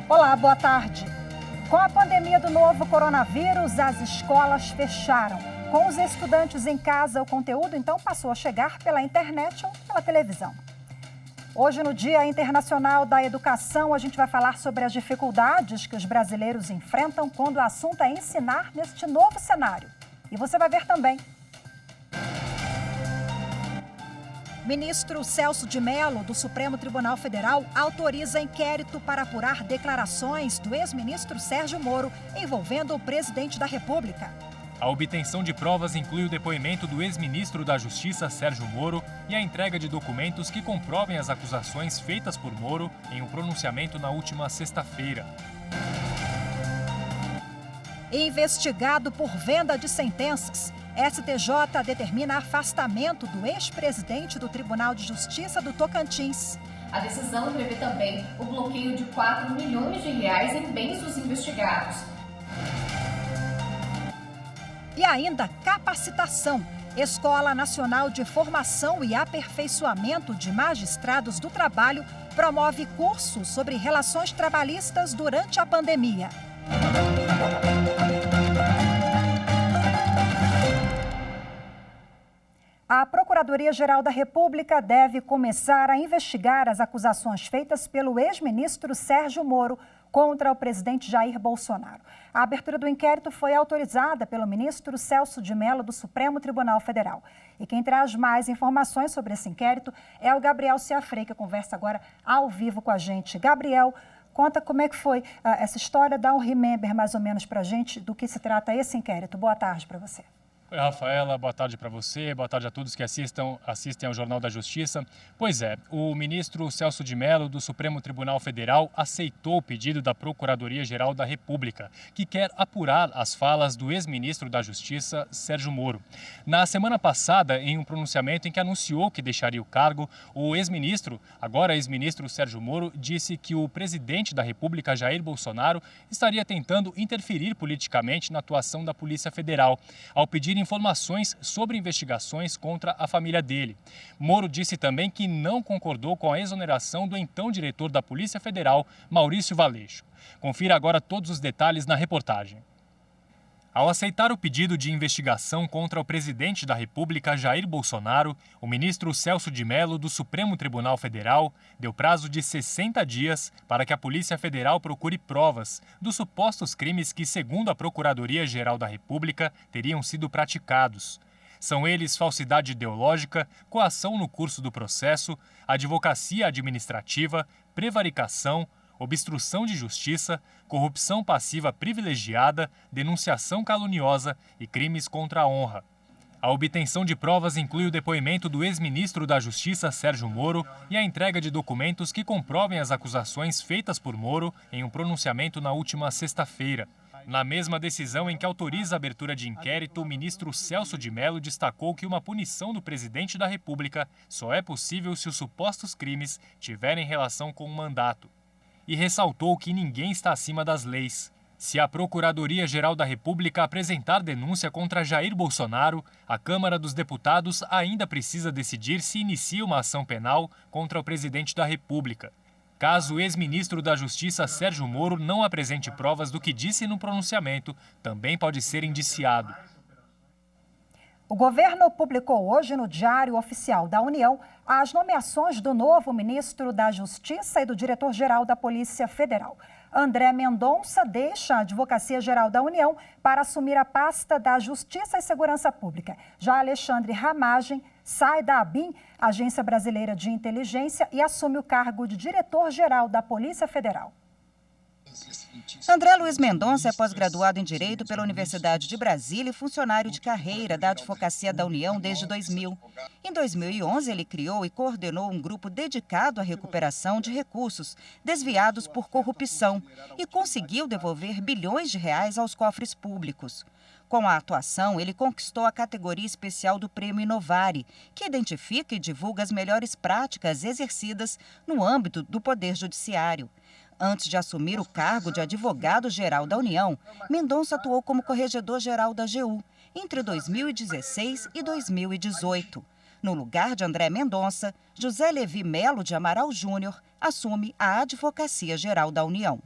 Olá, boa tarde. Com a pandemia do novo coronavírus, as escolas fecharam. Com os estudantes em casa, o conteúdo então passou a chegar pela internet ou pela televisão. Hoje, no Dia Internacional da Educação, a gente vai falar sobre as dificuldades que os brasileiros enfrentam quando o assunto é ensinar neste novo cenário. E você vai ver também. Ministro Celso de Mello, do Supremo Tribunal Federal, autoriza inquérito para apurar declarações do ex-ministro Sérgio Moro envolvendo o presidente da República. A obtenção de provas inclui o depoimento do ex-ministro da Justiça, Sérgio Moro, e a entrega de documentos que comprovem as acusações feitas por Moro em um pronunciamento na última sexta-feira. Investigado por venda de sentenças, STJ determina afastamento do ex-presidente do Tribunal de Justiça do Tocantins. A decisão prevê também o bloqueio de 4 milhões de reais em bens dos investigados. E ainda capacitação. Escola Nacional de Formação e Aperfeiçoamento de Magistrados do Trabalho promove cursos sobre relações trabalhistas durante a pandemia. A Procuradoria-Geral da República deve começar a investigar as acusações feitas pelo ex-ministro Sérgio Moro contra o presidente Jair Bolsonaro. A abertura do inquérito foi autorizada pelo ministro Celso de Mello, do Supremo Tribunal Federal. E quem traz mais informações sobre esse inquérito é o Gabriel Ciafrei, que conversa agora ao vivo com a gente. Gabriel, conta como é que foi essa história, dá um remember mais ou menos para a gente do que se trata esse inquérito. Boa tarde para você. Oi, Rafaela, boa tarde para você, boa tarde a todos que assistem ao Jornal da Justiça. Pois é, o ministro Celso de Mello, do Supremo Tribunal Federal, aceitou o pedido da Procuradoria-Geral da República, que quer apurar as falas do ex-ministro da Justiça, Sérgio Moro. Na semana passada, em um pronunciamento em que anunciou que deixaria o cargo, o ex-ministro, agora ex-ministro Sérgio Moro, disse que o presidente da República, Jair Bolsonaro, estaria tentando interferir politicamente na atuação da Polícia Federal, ao pedir informações sobre investigações contra a família dele. Moro disse também que não concordou com a exoneração do então diretor da Polícia Federal, Maurício Valeixo. Confira agora todos os detalhes na reportagem. Ao aceitar o pedido de investigação contra o presidente da República, Jair Bolsonaro, o ministro Celso de Mello, do Supremo Tribunal Federal, deu prazo de 60 dias para que a Polícia Federal procure provas dos supostos crimes que, segundo a Procuradoria-Geral da República, teriam sido praticados. São eles falsidade ideológica, coação no curso do processo, advocacia administrativa, prevaricação, obstrução de justiça, corrupção passiva privilegiada, denunciação caluniosa e crimes contra a honra. A obtenção de provas inclui o depoimento do ex-ministro da Justiça, Sérgio Moro, e a entrega de documentos que comprovem as acusações feitas por Moro em um pronunciamento na última sexta-feira. Na mesma decisão em que autoriza a abertura de inquérito, o ministro Celso de Mello destacou que uma punição do presidente da República só é possível se os supostos crimes tiverem relação com o mandato. E ressaltou que ninguém está acima das leis. Se a Procuradoria-Geral da República apresentar denúncia contra Jair Bolsonaro, a Câmara dos Deputados ainda precisa decidir se inicia uma ação penal contra o presidente da República. Caso o ex-ministro da Justiça, Sérgio Moro, não apresente provas do que disse no pronunciamento, também pode ser indiciado. O governo publicou hoje no Diário Oficial da União as nomeações do novo ministro da Justiça e do diretor-geral da Polícia Federal. André Mendonça deixa a Advocacia-Geral da União para assumir a pasta da Justiça e Segurança Pública. Já Alexandre Ramagem sai da ABIN, Agência Brasileira de Inteligência, e assume o cargo de diretor-geral da Polícia Federal. André Luiz Mendonça é pós-graduado em Direito pela Universidade de Brasília e funcionário de carreira da Advocacia da União desde 2000. Em 2011, ele criou e coordenou um grupo dedicado à recuperação de recursos desviados por corrupção e conseguiu devolver bilhões de reais aos cofres públicos. Com a atuação, ele conquistou a categoria especial do Prêmio Inovare, que identifica e divulga as melhores práticas exercidas no âmbito do Poder Judiciário. Antes de assumir o cargo de advogado-geral da União, Mendonça atuou como corregedor-geral da AGU entre 2016 e 2018. No lugar de André Mendonça, José Levi Melo de Amaral Júnior assume a Advocacia Geral da União.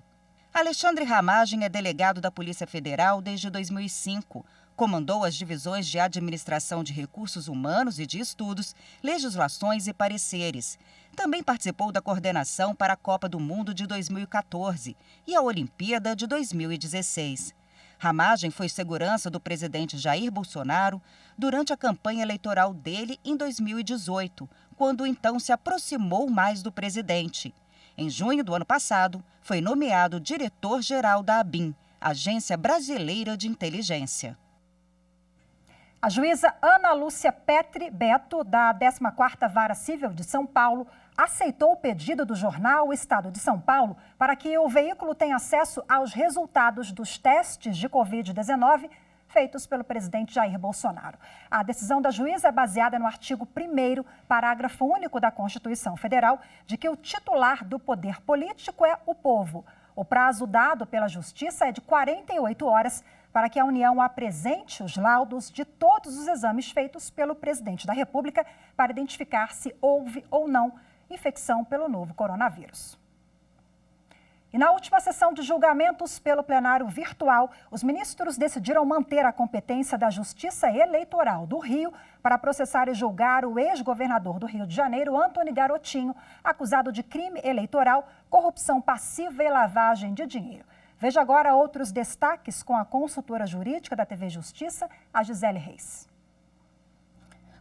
Alexandre Ramagem é delegado da Polícia Federal desde 2005. Comandou as divisões de Administração de Recursos Humanos e de Estudos, Legislações e Pareceres. Também participou da coordenação para a Copa do Mundo de 2014 e a Olimpíada de 2016. Ramagem foi segurança do presidente Jair Bolsonaro durante a campanha eleitoral dele em 2018, quando então se aproximou mais do presidente. Em junho do ano passado, foi nomeado diretor-geral da ABIN, Agência Brasileira de Inteligência. A juíza Ana Lúcia Petri Beto, da 14ª Vara Civil de São Paulo, aceitou o pedido do jornal O Estado de São Paulo para que o veículo tenha acesso aos resultados dos testes de Covid-19 feitos pelo presidente Jair Bolsonaro. A decisão da juíza é baseada no artigo 1º, parágrafo único da Constituição Federal, de que o titular do poder político é o povo. O prazo dado pela Justiça é de 48 horas para que a União apresente os laudos de todos os exames feitos pelo presidente da República para identificar se houve ou não infecção pelo novo coronavírus. E na última sessão de julgamentos pelo plenário virtual, os ministros decidiram manter a competência da Justiça Eleitoral do Rio para processar e julgar o ex-governador do Rio de Janeiro, Antony Garotinho, acusado de crime eleitoral, corrupção passiva e lavagem de dinheiro. Veja agora outros destaques com a consultora jurídica da TV Justiça, a Gisele Reis.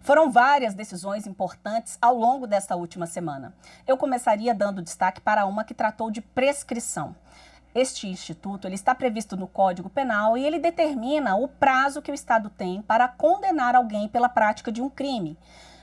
Foram várias decisões importantes ao longo desta última semana. Eu começaria dando destaque para uma que tratou de prescrição. Este instituto ele está previsto no Código Penal e ele determina o prazo que o Estado tem para condenar alguém pela prática de um crime.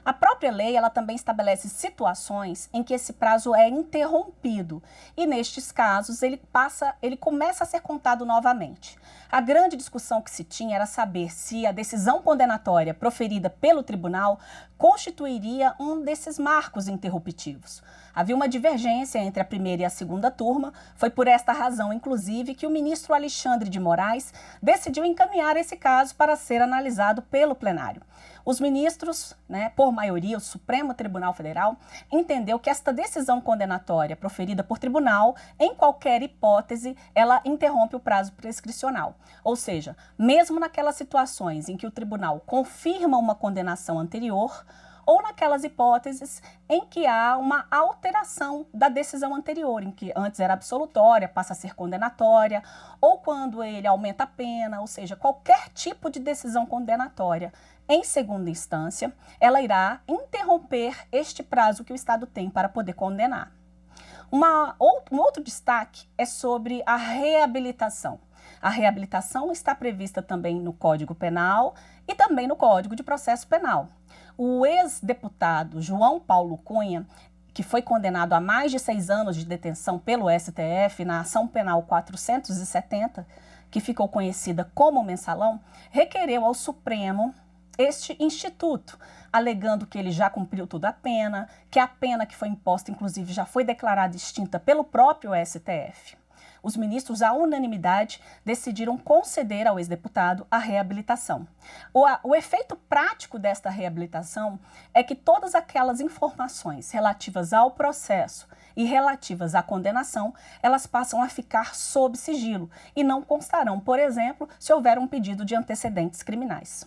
A própria lei ela também estabelece situações em que esse prazo é interrompido e, nestes casos, ele começa a ser contado novamente. A grande discussão que se tinha era saber se a decisão condenatória proferida pelo tribunal constituiria um desses marcos interruptivos. Havia uma divergência entre a primeira e a segunda turma. Foi por esta razão, inclusive, que o ministro Alexandre de Moraes decidiu encaminhar esse caso para ser analisado pelo plenário. Os ministros, por maioria, o Supremo Tribunal Federal, entendeu que esta decisão condenatória proferida por tribunal, em qualquer hipótese, ela interrompe o prazo prescricional. Ou seja, mesmo naquelas situações em que o tribunal confirma uma condenação anterior, ou naquelas hipóteses em que há uma alteração da decisão anterior, em que antes era absolutória, passa a ser condenatória, ou quando ele aumenta a pena, ou seja, qualquer tipo de decisão condenatória em segunda instância, ela irá interromper este prazo que o Estado tem para poder condenar. Um outro destaque é sobre a reabilitação. A reabilitação está prevista também no Código Penal e também no Código de Processo Penal. O ex-deputado João Paulo Cunha, que foi condenado a mais de 6 anos de detenção pelo STF na ação penal 470, que ficou conhecida como Mensalão, requereu ao Supremo este instituto, alegando que ele já cumpriu toda a pena, que a pena que foi imposta, inclusive, já foi declarada extinta pelo próprio STF. Os ministros, à unanimidade, decidiram conceder ao ex-deputado a reabilitação. O efeito prático desta reabilitação é que todas aquelas informações relativas ao processo e relativas à condenação, elas passam a ficar sob sigilo e não constarão, por exemplo, se houver um pedido de antecedentes criminais.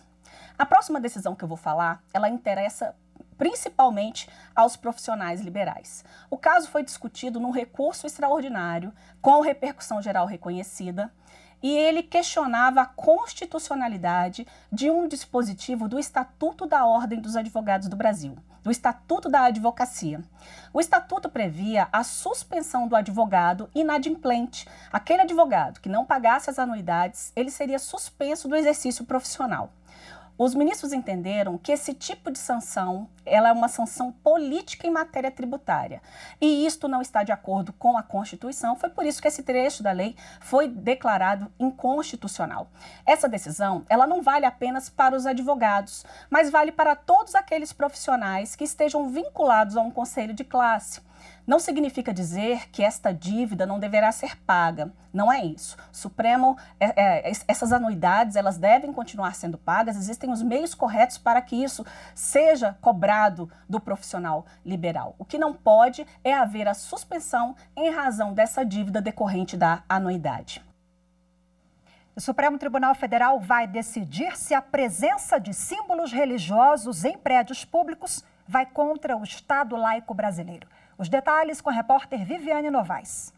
A próxima decisão que eu vou falar, ela interessa principalmente aos profissionais liberais. O caso foi discutido num recurso extraordinário, com repercussão geral reconhecida, e ele questionava a constitucionalidade de um dispositivo do Estatuto da Ordem dos Advogados do Brasil, do Estatuto da Advocacia. O Estatuto previa a suspensão do advogado inadimplente. Aquele advogado que não pagasse as anuidades, ele seria suspenso do exercício profissional. Os ministros entenderam que esse tipo de sanção ela é uma sanção política em matéria tributária e isto não está de acordo com a Constituição, foi por isso que esse trecho da lei foi declarado inconstitucional. Essa decisão ela não vale apenas para os advogados, mas vale para todos aqueles profissionais que estejam vinculados a um conselho de classe. Não significa dizer que esta dívida não deverá ser paga, não é isso. Supremo, essas anuidades, elas devem continuar sendo pagas, existem os meios corretos para que isso seja cobrado do profissional liberal. O que não pode é haver a suspensão em razão dessa dívida decorrente da anuidade. O Supremo Tribunal Federal vai decidir se a presença de símbolos religiosos em prédios públicos vai contra o Estado laico brasileiro. Os detalhes com a repórter Viviane Novaes.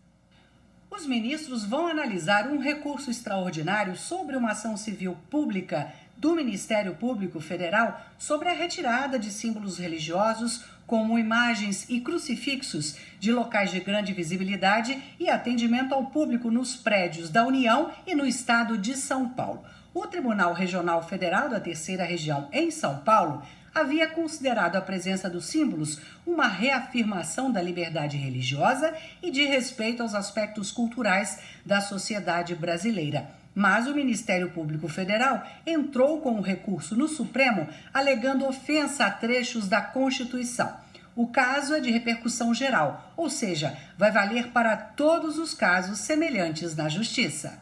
Os ministros vão analisar um recurso extraordinário sobre uma ação civil pública do Ministério Público Federal sobre a retirada de símbolos religiosos, como imagens e crucifixos de locais de grande visibilidade e atendimento ao público nos prédios da União e no estado de São Paulo. O Tribunal Regional Federal da Terceira Região em São Paulo havia considerado a presença dos símbolos uma reafirmação da liberdade religiosa e de respeito aos aspectos culturais da sociedade brasileira. Mas o Ministério Público Federal entrou com o recurso no Supremo, alegando ofensa a trechos da Constituição. O caso é de repercussão geral, ou seja, vai valer para todos os casos semelhantes na Justiça.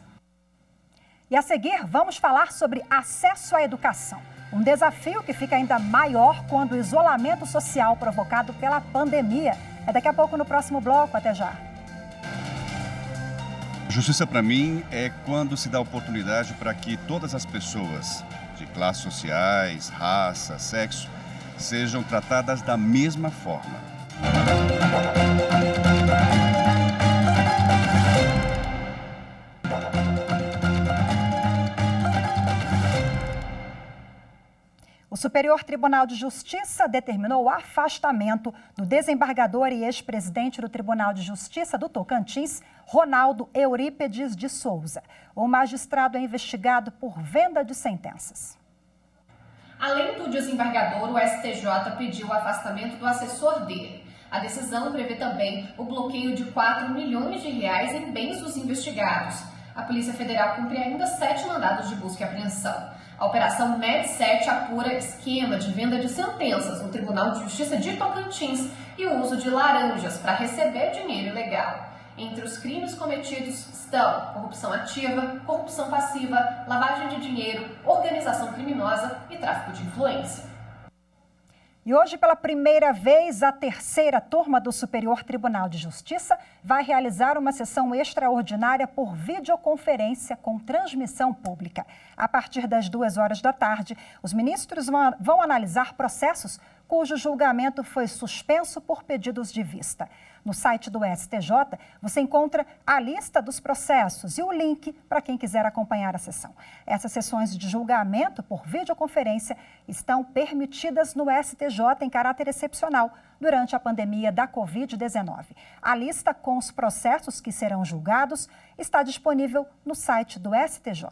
E a seguir, vamos falar sobre acesso à educação. Um desafio que fica ainda maior quando o isolamento social provocado pela pandemia. É daqui a pouco no próximo bloco. Até já. Justiça, para mim, é quando se dá oportunidade para que todas as pessoas de classes sociais, raça, sexo, sejam tratadas da mesma forma. O Superior Tribunal de Justiça determinou o afastamento do desembargador e ex-presidente do Tribunal de Justiça do Tocantins, Ronaldo Eurípedes de Souza. O magistrado é investigado por venda de sentenças. Além do desembargador, o STJ pediu o afastamento do assessor dele. A decisão prevê também o bloqueio de 4 milhões de reais em bens dos investigados. A Polícia Federal cumpre ainda 7 mandados de busca e apreensão. A Operação MED 7 apura esquema de venda de sentenças no Tribunal de Justiça de Tocantins e o uso de laranjas para receber dinheiro ilegal. Entre os crimes cometidos estão corrupção ativa, corrupção passiva, lavagem de dinheiro, organização criminosa e tráfico de influência. E hoje, pela primeira vez, a terceira turma do Superior Tribunal de Justiça vai realizar uma sessão extraordinária por videoconferência com transmissão pública. A partir das 2h da tarde, os ministros vão analisar processos cujo julgamento foi suspenso por pedidos de vista. No site do STJ, você encontra a lista dos processos e o link para quem quiser acompanhar a sessão. Essas sessões de julgamento por videoconferência estão permitidas no STJ em caráter excepcional durante a pandemia da Covid-19. A lista com os processos que serão julgados está disponível no site do STJ.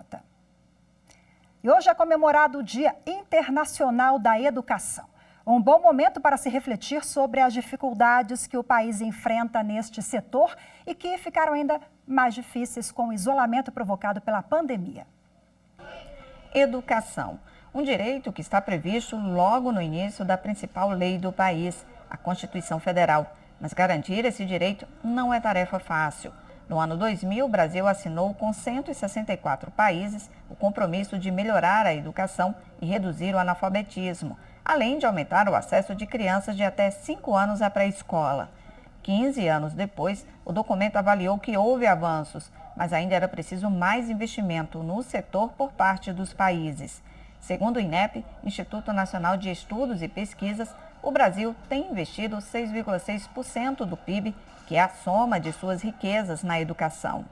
E hoje é comemorado o Dia Internacional da Educação. Um bom momento para se refletir sobre as dificuldades que o país enfrenta neste setor e que ficaram ainda mais difíceis com o isolamento provocado pela pandemia. Educação, um direito que está previsto logo no início da principal lei do país, a Constituição Federal. Mas garantir esse direito não é tarefa fácil. No ano 2000, o Brasil assinou com 164 países o compromisso de melhorar a educação e reduzir o analfabetismo, além de aumentar o acesso de crianças de até 5 anos à pré-escola. 15 anos depois, o documento avaliou que houve avanços, mas ainda era preciso mais investimento no setor por parte dos países. Segundo o INEP, Instituto Nacional de Estudos e Pesquisas, o Brasil tem investido 6,6% do PIB, que é a soma de suas riquezas na educação.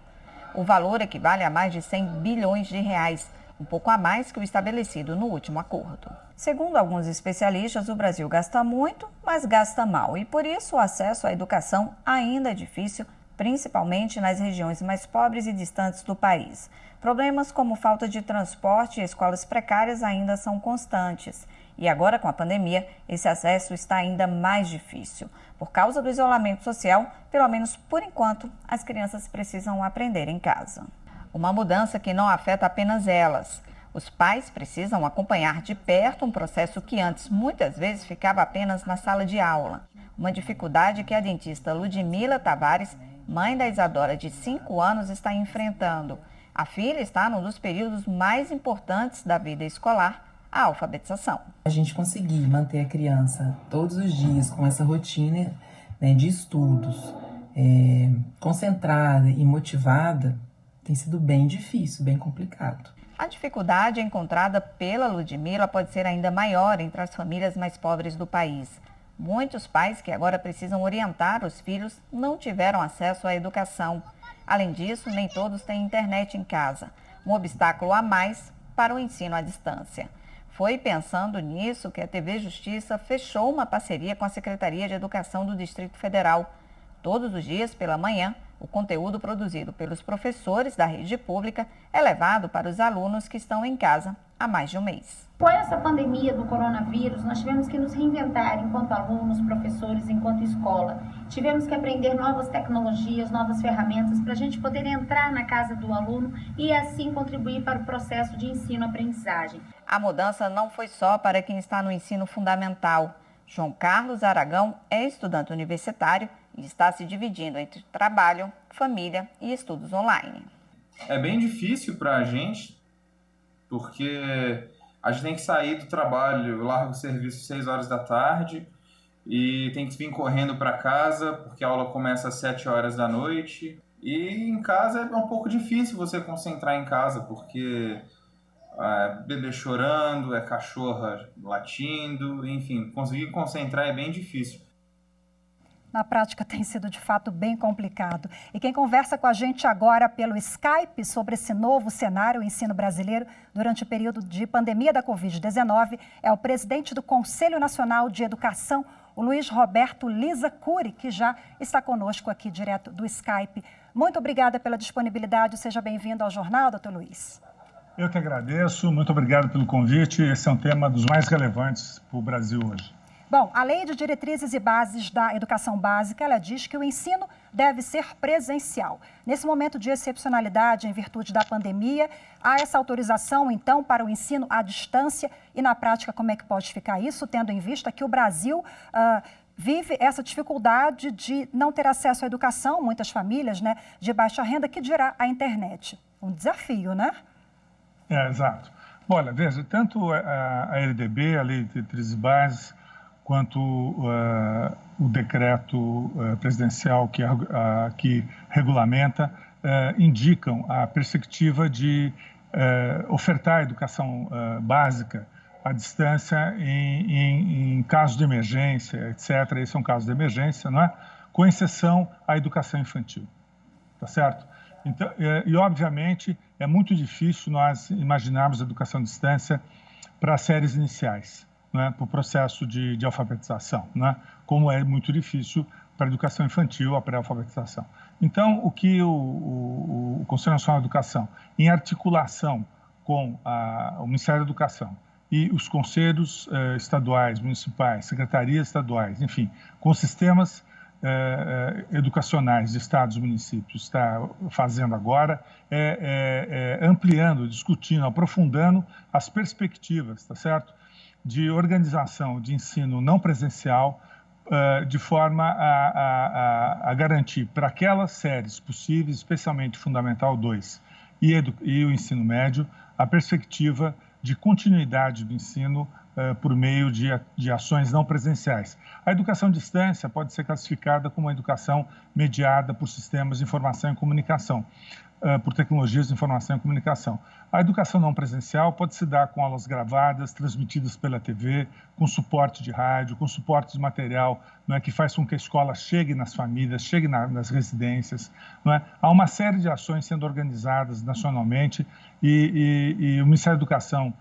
O valor equivale a mais de 100 bilhões de reais, um pouco a mais que o estabelecido no último acordo. Segundo alguns especialistas, o Brasil gasta muito, mas gasta mal. E por isso o acesso à educação ainda é difícil, principalmente nas regiões mais pobres e distantes do país. Problemas como falta de transporte e escolas precárias ainda são constantes. E agora, com a pandemia, esse acesso está ainda mais difícil. Por causa do isolamento social, pelo menos por enquanto, as crianças precisam aprender em casa. Uma mudança que não afeta apenas elas. Os pais precisam acompanhar de perto um processo que antes muitas vezes ficava apenas na sala de aula. Uma dificuldade que a dentista Ludmila Tavares, mãe da Isadora de 5 anos, está enfrentando. A filha está num dos períodos mais importantes da vida escolar, a alfabetização. A gente conseguir manter a criança todos os dias com essa rotina, né, de estudos, concentrada e motivada, tem sido bem difícil, bem complicado. A dificuldade encontrada pela Ludmila pode ser ainda maior entre as famílias mais pobres do país. Muitos pais que agora precisam orientar os filhos não tiveram acesso à educação. Além disso, nem todos têm internet em casa, um obstáculo a mais para o ensino à distância. Foi pensando nisso que a TV Justiça fechou uma parceria com a Secretaria de Educação do Distrito Federal. Todos os dias, pela manhã, o conteúdo produzido pelos professores da rede pública é levado para os alunos que estão em casa há mais de um mês. Com essa pandemia do coronavírus, nós tivemos que nos reinventar enquanto alunos, professores, enquanto escola. Tivemos que aprender novas tecnologias, novas ferramentas para a gente poder entrar na casa do aluno e assim contribuir para o processo de ensino-aprendizagem. A mudança não foi só para quem está no ensino fundamental. João Carlos Aragão é estudante universitário e está se dividindo entre trabalho, família e estudos online. É bem difícil para a gente, porque a gente tem que sair do trabalho, larga o serviço às 6 horas da tarde e tem que vir correndo para casa, porque a aula começa às 7 horas da noite. E em casa é um pouco difícil você concentrar em casa, porque é bebê chorando, é cachorra latindo, enfim, conseguir concentrar é bem difícil. Na prática tem sido de fato bem complicado. E quem conversa com a gente agora pelo Skype sobre esse novo cenário, o ensino brasileiro, durante o período de pandemia da Covid-19, é o presidente do Conselho Nacional de Educação, o Luiz Roberto Lisa Cury, que já está conosco aqui direto do Skype. Muito obrigada pela disponibilidade, seja bem-vindo ao jornal, doutor Luiz. Eu que agradeço, muito obrigado pelo convite. Esse é um tema dos mais relevantes para o Brasil hoje. Bom, a Lei de Diretrizes e Bases da Educação Básica, ela diz que o ensino deve ser presencial. Nesse momento de excepcionalidade, em virtude da pandemia, há essa autorização, então, para o ensino à distância e, na prática, como é que pode ficar isso, tendo em vista que o Brasil vive essa dificuldade de não ter acesso à educação, muitas famílias, né, de baixa renda, que dirá a internet. Um desafio, né? Exato. Olha, veja, tanto a LDB, a Lei de Diretrizes e Bases, quanto o decreto presidencial que regulamenta, indicam a perspectiva de ofertar a educação básica à distância em casos de emergência, etc. Esse é um caso de emergência, não é? Com exceção à educação infantil, tá certo? Então, e, obviamente, é muito difícil nós imaginarmos a educação à distância para séries iniciais, né, para o processo de alfabetização, né, como é muito difícil para a educação infantil, a pré-alfabetização. Então, o que o Conselho Nacional de Educação, em articulação com o Ministério da Educação e os conselhos estaduais, municipais, secretarias estaduais, enfim, com sistemas educacionais de estados e municípios, está fazendo agora, ampliando, discutindo, aprofundando as perspectivas, tá certo? De organização de ensino não presencial, de forma a garantir para aquelas séries possíveis, especialmente Fundamental 2 e o ensino médio, a perspectiva de continuidade do ensino por meio de ações não presenciais. A educação à distância pode ser classificada como uma educação mediada por sistemas de informação e comunicação, por tecnologias de informação e comunicação. A educação não presencial pode se dar com aulas gravadas, transmitidas pela TV, com suporte de rádio, com suporte de material, não é, que faz com que a escola chegue nas famílias, chegue nas residências. Não é? Há uma série de ações sendo organizadas nacionalmente e o Ministério da Educação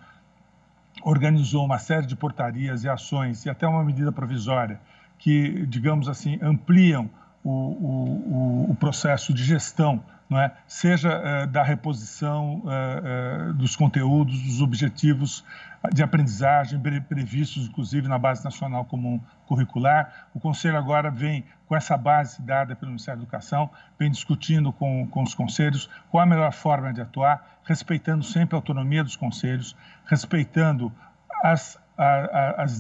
organizou uma série de portarias e ações e até uma medida provisória que, digamos assim, ampliam o processo de gestão, não é? Seja da reposição dos conteúdos, dos objetivos de aprendizagem previstos, inclusive, na Base Nacional Comum Curricular. O Conselho agora vem, com essa base dada pelo Ministério da Educação, vem discutindo com os conselhos qual a melhor forma de atuar, respeitando sempre a autonomia dos conselhos, respeitando as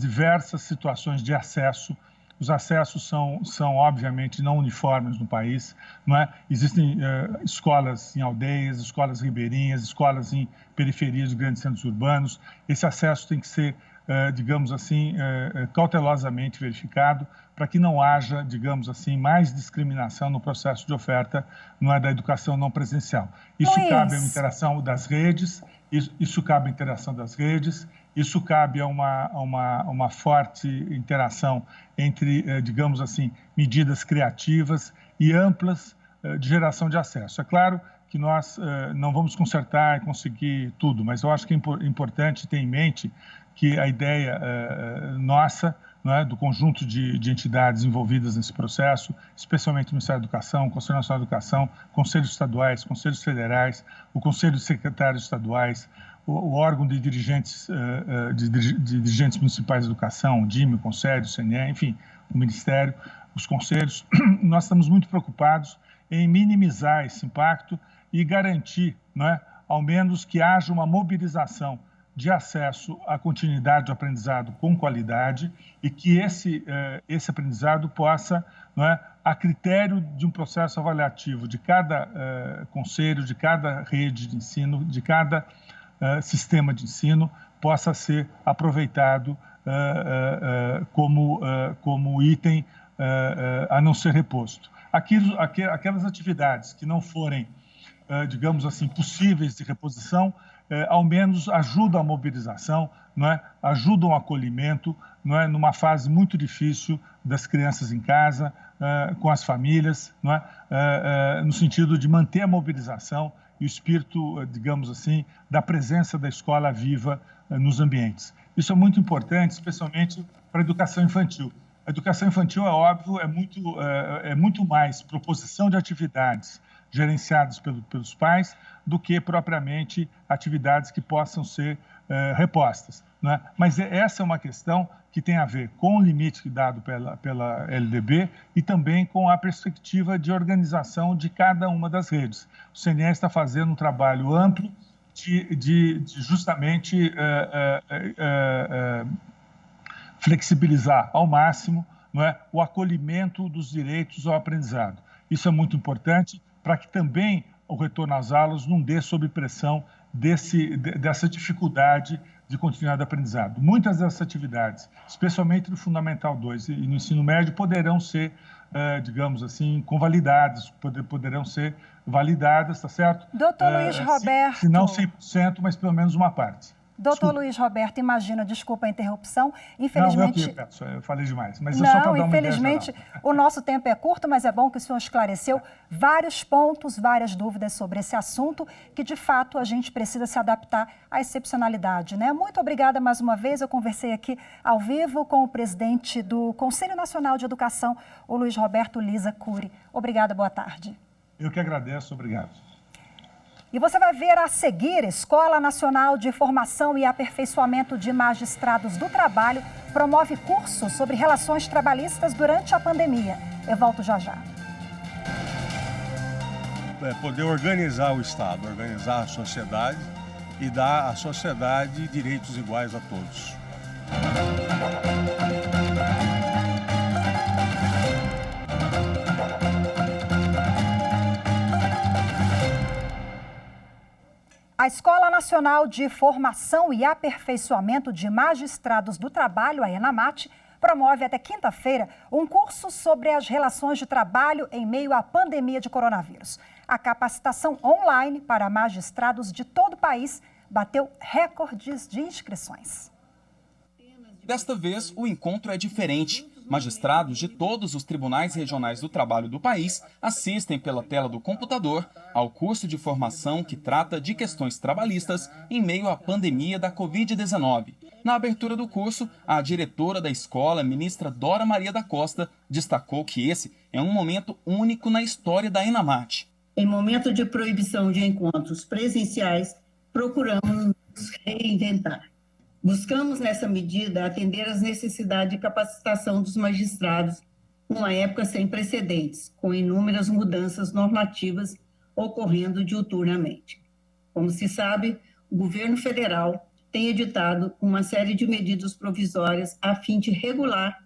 diversas situações de acesso Os acessos são obviamente, não uniformes no país, não é? Existem escolas em aldeias, escolas ribeirinhas, escolas em periferias de grandes centros urbanos. Esse acesso tem que ser, digamos assim, cautelosamente verificado para que não haja, digamos assim, mais discriminação no processo de oferta da educação não presencial. Isso cabe à interação das redes, isso cabe à interação das redes, isso cabe a uma forte interação entre, digamos assim, medidas criativas e amplas de geração de acesso. É claro que nós não vamos consertar e conseguir tudo, mas eu acho que é importante ter em mente que a ideia nossa, do conjunto de entidades envolvidas nesse processo, especialmente o Ministério da Educação, o Conselho Nacional de Educação, conselhos estaduais, conselhos federais, o Conselho de Secretários Estaduais, o órgão de dirigentes municipais de educação, o DIME, o Conselho, o CNE, enfim, o Ministério, os conselhos, nós estamos muito preocupados em minimizar esse impacto e garantir, ao menos que haja uma mobilização de acesso à continuidade do aprendizado com qualidade e que esse aprendizado possa, a critério de um processo avaliativo de cada conselho, de cada rede de ensino, de cada sistema de ensino, possa ser aproveitado como item a não ser reposto. Aquelas atividades que não forem, digamos assim, possíveis de reposição, ao menos ajudam a mobilização, ajudam o acolhimento, numa fase muito difícil das crianças em casa, com as famílias, no sentido de manter a mobilização e o espírito, digamos assim, da presença da escola viva nos ambientes. Isso é muito importante, especialmente para a educação infantil. A educação infantil, é óbvio, é muito mais proposição de atividades gerenciadas pelos pais do que propriamente atividades que possam ser repostas. Mas essa é uma questão que tem a ver com o limite dado pela LDB e também com a perspectiva de organização de cada uma das redes. O CNE está fazendo um trabalho amplo de justamente flexibilizar ao máximo o acolhimento dos direitos ao aprendizado. Isso é muito importante para que também o retorno às aulas não dê sob pressão dessa dificuldade de continuidade do aprendizado. Muitas dessas atividades, especialmente no Fundamental 2 e no ensino médio, poderão ser, digamos assim, convalidadas, poderão ser validadas, tá certo? Doutor Luiz Roberto... Se não 100%, mas pelo menos uma parte. Doutor Luiz Roberto, imagina, desculpa a interrupção, infelizmente... Não, eu falei demais, mas é só para dar uma ideia geral. Infelizmente, o nosso tempo é curto, mas é bom que o senhor esclareceu vários pontos, várias dúvidas sobre esse assunto, que de fato a gente precisa se adaptar à excepcionalidade, Muito obrigada mais uma vez, eu conversei aqui ao vivo com o presidente do Conselho Nacional de Educação, o Luiz Roberto Lisa Cury. Obrigada, boa tarde. Eu que agradeço, obrigado. E você vai ver a seguir, Escola Nacional de Formação e Aperfeiçoamento de Magistrados do Trabalho promove curso sobre relações trabalhistas durante a pandemia. Eu volto já já. Poder organizar o Estado, organizar a sociedade e dar à sociedade direitos iguais a todos. A Escola Nacional de Formação e Aperfeiçoamento de Magistrados do Trabalho, a ENAMAT, promove até quinta-feira um curso sobre as relações de trabalho em meio à pandemia de coronavírus. A capacitação online para magistrados de todo o país bateu recordes de inscrições. Desta vez, o encontro é diferente. Magistrados de todos os tribunais regionais do trabalho do país assistem pela tela do computador ao curso de formação que trata de questões trabalhistas em meio à pandemia da Covid-19. Na abertura do curso, a diretora da escola, ministra Dora Maria da Costa, destacou que esse é um momento único na história da ENAMAT. Em momento de proibição de encontros presenciais, procuramos nos reinventar. Buscamos, nessa medida, atender às necessidades de capacitação dos magistrados numa época sem precedentes, com inúmeras mudanças normativas ocorrendo diuturnamente. Como se sabe, o governo federal tem editado uma série de medidas provisórias a fim de regular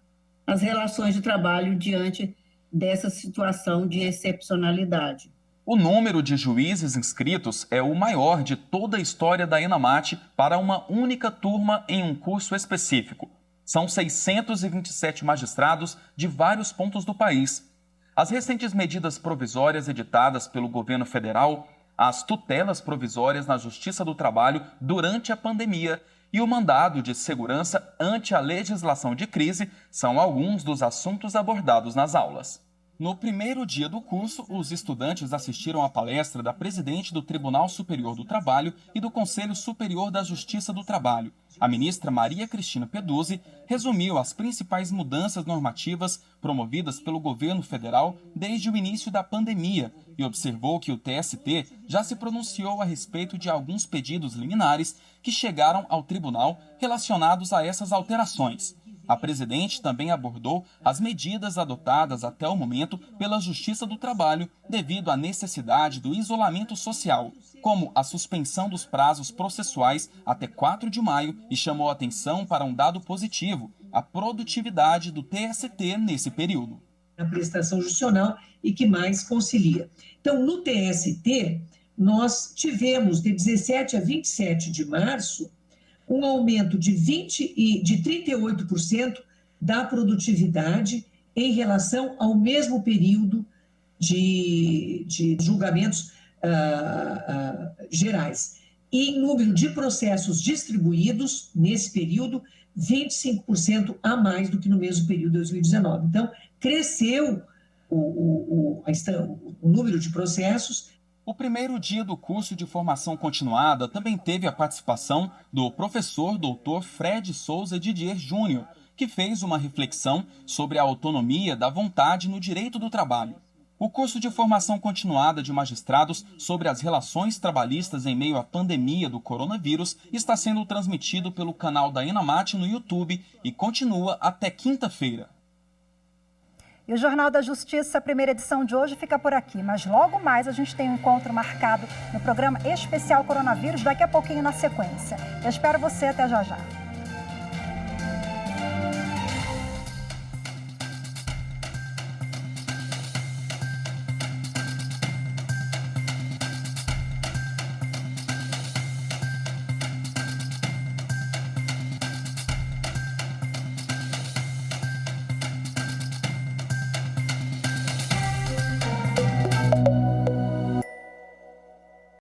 as relações de trabalho diante dessa situação de excepcionalidade. O número de juízes inscritos é o maior de toda a história da ENAMAT para uma única turma em um curso específico. São 627 magistrados de vários pontos do país. As recentes medidas provisórias editadas pelo governo federal, as tutelas provisórias na Justiça do Trabalho durante a pandemia e o mandado de segurança ante a legislação de crise são alguns dos assuntos abordados nas aulas. No primeiro dia do curso, os estudantes assistiram à palestra da presidente do Tribunal Superior do Trabalho e do Conselho Superior da Justiça do Trabalho. A ministra Maria Cristina Peduzzi resumiu as principais mudanças normativas promovidas pelo governo federal desde o início da pandemia e observou que o TST já se pronunciou a respeito de alguns pedidos liminares que chegaram ao tribunal relacionados a essas alterações. A presidente também abordou as medidas adotadas até o momento pela Justiça do Trabalho devido à necessidade do isolamento social, como a suspensão dos prazos processuais até 4 de maio e chamou atenção para um dado positivo, a produtividade do TST nesse período. A prestação judicional e que mais concilia. Então, no TST, nós tivemos de 17 a 27 de março, um aumento de 38% da produtividade em relação ao mesmo período de julgamentos gerais. E em número de processos distribuídos, nesse período, 25% a mais do que no mesmo período de 2019. Então, cresceu o número de processos. O primeiro dia do curso de formação continuada também teve a participação do professor Dr. Fred Souza Didier Júnior, que fez uma reflexão sobre a autonomia da vontade no direito do trabalho. O curso de formação continuada de magistrados sobre as relações trabalhistas em meio à pandemia do coronavírus está sendo transmitido pelo canal da ENAMAT no YouTube e continua até quinta-feira. E o Jornal da Justiça, a primeira edição de hoje, fica por aqui. Mas logo mais a gente tem um encontro marcado no programa especial Coronavírus, daqui a pouquinho na sequência. Eu espero você até já já.